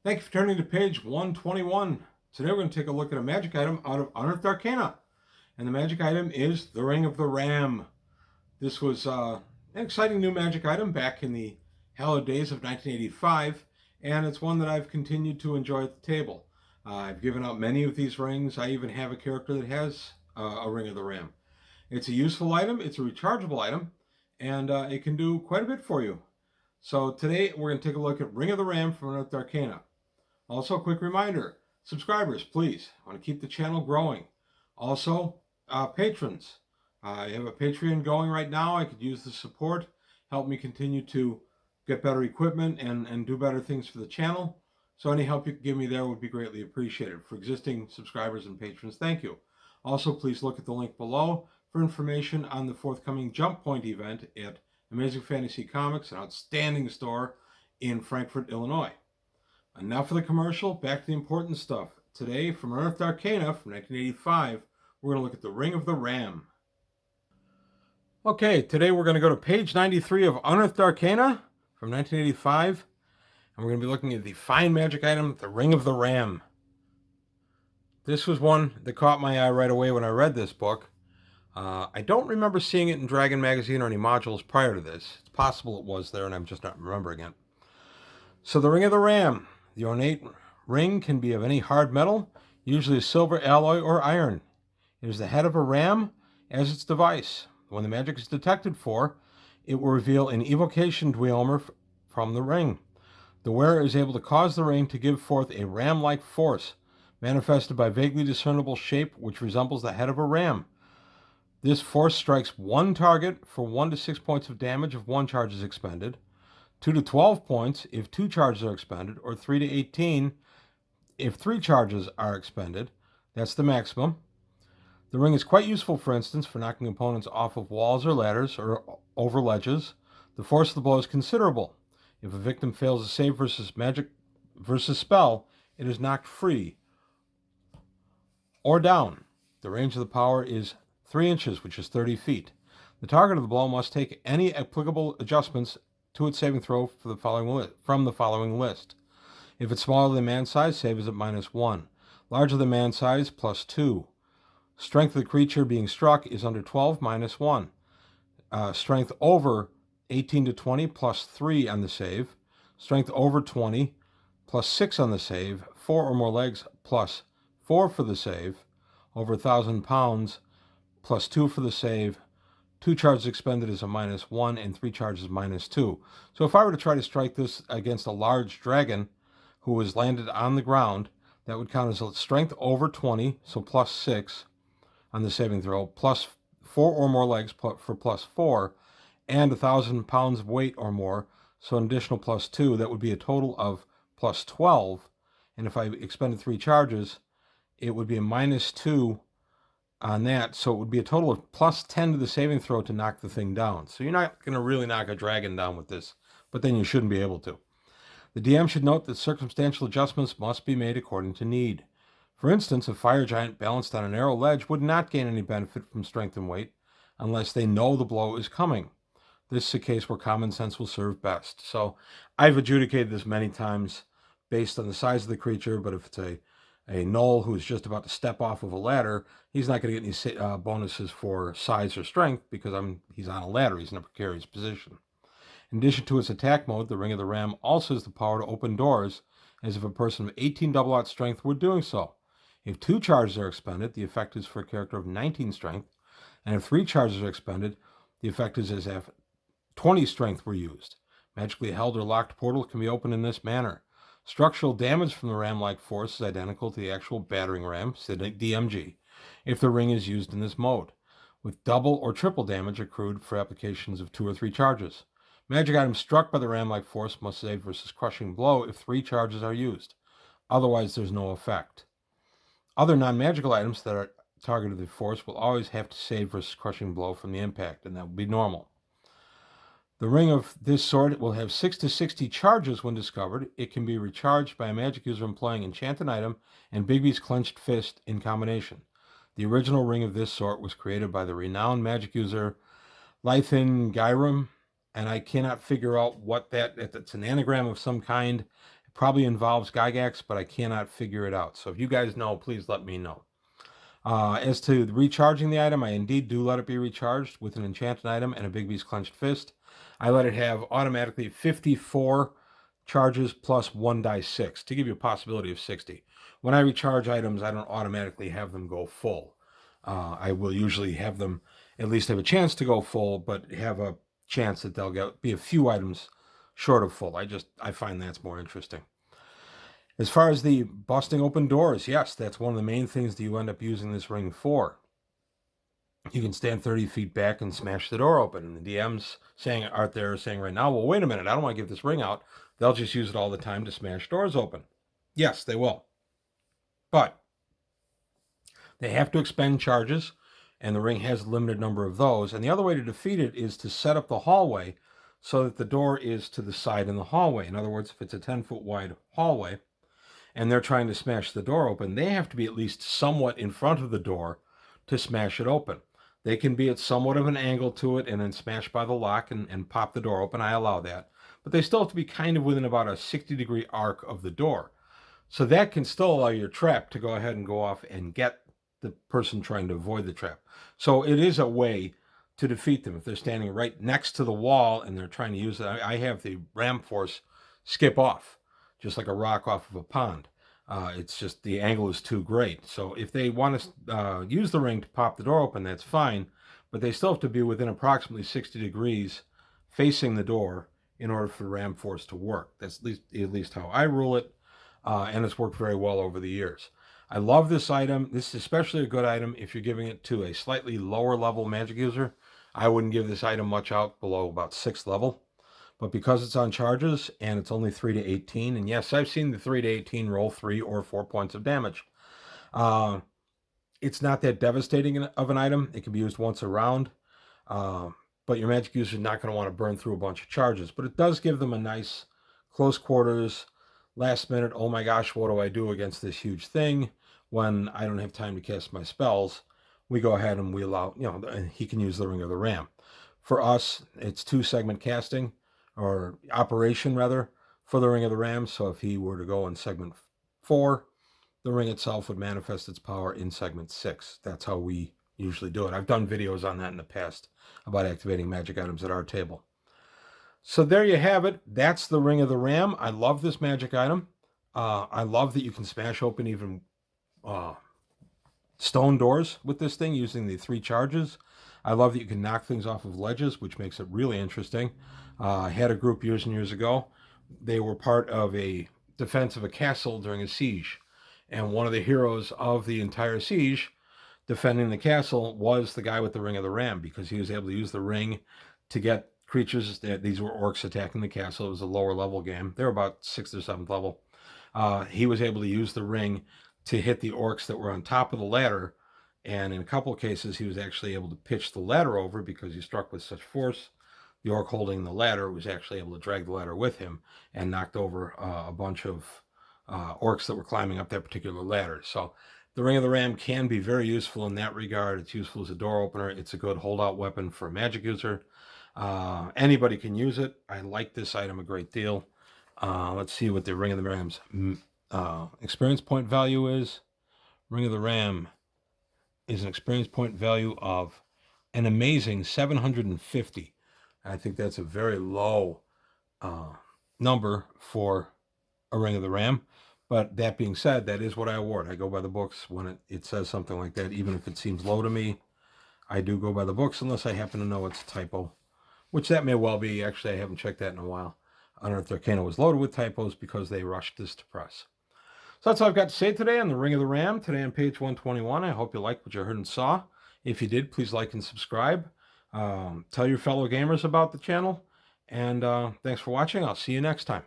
Thank you for turning to page 121. Today we're going to take a look at a magic item out of Unearthed Arcana. And the magic item is the Ring of the Ram. This was an exciting new magic item back in the hallowed days of 1985, and it's one that I've continued to enjoy at the table. I've given out many of these rings. I even have a character that has a Ring of the Ram. It's a useful item, it's a rechargeable item, and it can do quite a bit for you. So today we're going to take a look at Ring of the Ram from Unearthed Arcana. Also, a quick reminder, subscribers, please, I want to keep the channel growing. Also, patrons, I have a Patreon going right now. I could use the support, help me continue to get better equipment and do better things for the channel. So any help you can give me there would be greatly appreciated. For existing subscribers and patrons, thank you. Also, please look at the link below for information on the forthcoming Jump Point event at Amazing Fantasy Comics, an outstanding store in Frankfort, Illinois. Enough of the commercial, back to the important stuff. Today, from Unearthed Arcana from 1985, we're going to look at the Ring of the Ram. Okay, today we're going to go to page 93 of Unearthed Arcana from 1985, and we're going to be looking at the fine magic item, the Ring of the Ram. This was one that caught my eye right away when I read this book. I don't remember seeing it in Dragon Magazine or any modules prior to this. It's possible it was there and I'm just not remembering it. So the Ring of the Ram. The ornate ring can be of any hard metal, usually a silver alloy or iron. It is the head of a ram as its device. When the magic is detected for, it will reveal an evocation dweomer from the ring. The wearer is able to cause the ring to give forth a ram-like force, manifested by vaguely discernible shape which resembles the head of a ram. This force strikes one target for 1 to 6 points of damage if one charge is expended, 2 to 12 points if 2 charges are expended, or 3 to 18 if 3 charges are expended. That's the maximum. The ring is quite useful, for instance, for knocking opponents off of walls or ladders or over ledges. The force of the blow is considerable. If a victim fails a save versus magic versus spell, it is knocked free or down. The range of the power is 3 inches, which is 30 feet. The target of the blow must take any applicable adjustments to its saving throw from the following list. If it's smaller than man size, save is at -1. Larger than man size, +2. Strength of the creature being struck is under 12, -1. Strength over 18 to 20, +3 on the save. Strength over 20, +6 on the save. 4 or more legs, +4 for the save. Over 1,000 pounds, +2 for the save. 2 charges expended is a -1, and 3 charges -2. So if I were to try to strike this against a large dragon who was landed on the ground, that would count as a strength over 20, so +6 on the saving throw, +4 or more legs for +4, and 1,000 pounds of weight or more, so an additional +2. That would be a total of +12. And if I expended 3 charges, it would be a -2 on that, so it would be a total of +10 to the saving throw to knock the thing down. So you're not going to really knock a dragon down with this, but then you shouldn't be able to. The DM should note that circumstantial adjustments must be made according to need. For instance, a fire giant balanced on a narrow ledge would not gain any benefit from strength and weight unless they know the blow is coming. This is a case where common sense will serve best. So I've adjudicated this many times based on the size of the creature, but if it's a gnoll who's just about to step off of a ladder, he's not going to get any bonuses for size or strength because he's on a ladder. He's in a precarious position. In addition to its attack mode, the Ring of the Ram also has the power to open doors, as if a person of 18 double-out strength were doing so. If 2 charges are expended, the effect is for a character of 19 strength, and if 3 charges are expended, the effect is as if 20 strength were used. Magically held or locked portal can be opened in this manner. Structural damage from the ram-like force is identical to the actual battering ram, DMG, if the ring is used in this mode, with double or triple damage accrued for applications of 2 or 3 charges. Magic items struck by the ram-like force must save versus crushing blow if 3 charges are used. Otherwise, there's no effect. Other non-magical items that are targeted with force will always have to save versus crushing blow from the impact, and that will be normal. The ring of this sort will have 6 to 60 charges when discovered. It can be recharged by a magic user employing Enchanted Item and Bigby's Clenched Fist in combination. The original ring of this sort was created by the renowned magic user Lythin Gyrum, and I cannot figure out what it's an anagram of some kind. probably involves Gygax, but I cannot figure it out. So if you guys know, please let me know. As to recharging the item, I indeed do let it be recharged with an enchanted item and a Big B's Clenched Fist. I let it have automatically 54 charges plus 1 die 6 to give you a possibility of 60. When I recharge items, I don't automatically have them go full. I will usually have them at least have a chance to go full, but have a chance that they'll be a few items short of full. I find that's more interesting. As far as the busting open doors, yes, that's one of the main things that you end up using this ring for. You can stand 30 feet back and smash the door open. And the DMs out there saying right now, well, wait a minute, I don't want to give this ring out. They'll just use it all the time to smash doors open. Yes, they will. But they have to expend charges, and the ring has a limited number of those. And the other way to defeat it is to set up the hallway so that the door is to the side in the hallway. In other words, if it's a 10-foot wide hallway, and they're trying to smash the door open, they have to be at least somewhat in front of the door to smash it open. They can be at somewhat of an angle to it and then smash by the lock and pop the door open. I allow that. But they still have to be kind of within about a 60-degree arc of the door. So that can still allow your trap to go ahead and go off and get the person trying to avoid the trap. So it is a way to defeat them. If they're standing right next to the wall and they're trying to use it, I have the ram force skip off, just like a rock off of a pond. It's just the angle is too great. So if they want to use the ring to pop the door open, that's fine. But they still have to be within approximately 60 degrees facing the door in order for the ram force to work. That's at least how I rule it. And it's worked very well over the years. I love this item. This is especially a good item if you're giving it to a slightly lower level magic user. I wouldn't give this item much out below about 6th level. But because it's on charges and it's only 3 to 18, and yes, I've seen the 3 to 18 roll 3 or 4 points of damage. It's not that devastating of an item. It can be used once a round, but your magic user is not going to want to burn through a bunch of charges. But it does give them a nice close quarters, last minute, oh my gosh, what do I do against this huge thing when I don't have time to cast my spells? We go ahead and we allow, and he can use the Ring of the Ram. For us, it's 2-segment casting, or operation rather, for the Ring of the Ram. So if he were to go in segment 4, the ring itself would manifest its power in segment 6. That's how we usually do it. I've done videos on that in the past about activating magic items at our table. So there you have it. That's the Ring of the Ram. I love this magic item. I love that you can smash open even stone doors with this thing using the 3 charges. I love that you can knock things off of ledges, which makes it really interesting. I had a group years and years ago. They were part of a defense of a castle during a siege. And one of the heroes of the entire siege defending the castle was the guy with the Ring of the Ram, because he was able to use the ring to get creatures. These were orcs attacking the castle. It was a lower level game. They were about 6th or 7th level. He was able to use the ring to hit the orcs that were on top of the ladder. And in a couple of cases, he was actually able to pitch the ladder over because he struck with such force. The orc holding the ladder was actually able to drag the ladder with him and knocked over a bunch of orcs that were climbing up that particular ladder. So the Ring of the Ram can be very useful in that regard. It's useful as a door opener. It's a good holdout weapon for a magic user. Anybody can use it. I like this item a great deal. Let's see what the Ring of the Ram's experience point value is. Ring of the Ram is an experience point value of an amazing 750. I think that's a very low number for a Ring of the Ram. But that being said, that is what I award. I go by the books when it says something like that. Even if it seems low to me, I do go by the books unless I happen to know it's a typo, which that may well be. Actually, I haven't checked that in a while. Unearthed Arcana was loaded with typos because they rushed this to press. So that's all I've got to say today on the Ring of the Ram, today on page 121. I hope you liked what you heard and saw. If you did, please like and subscribe. Tell your fellow gamers about the channel. And thanks for watching. I'll see you next time.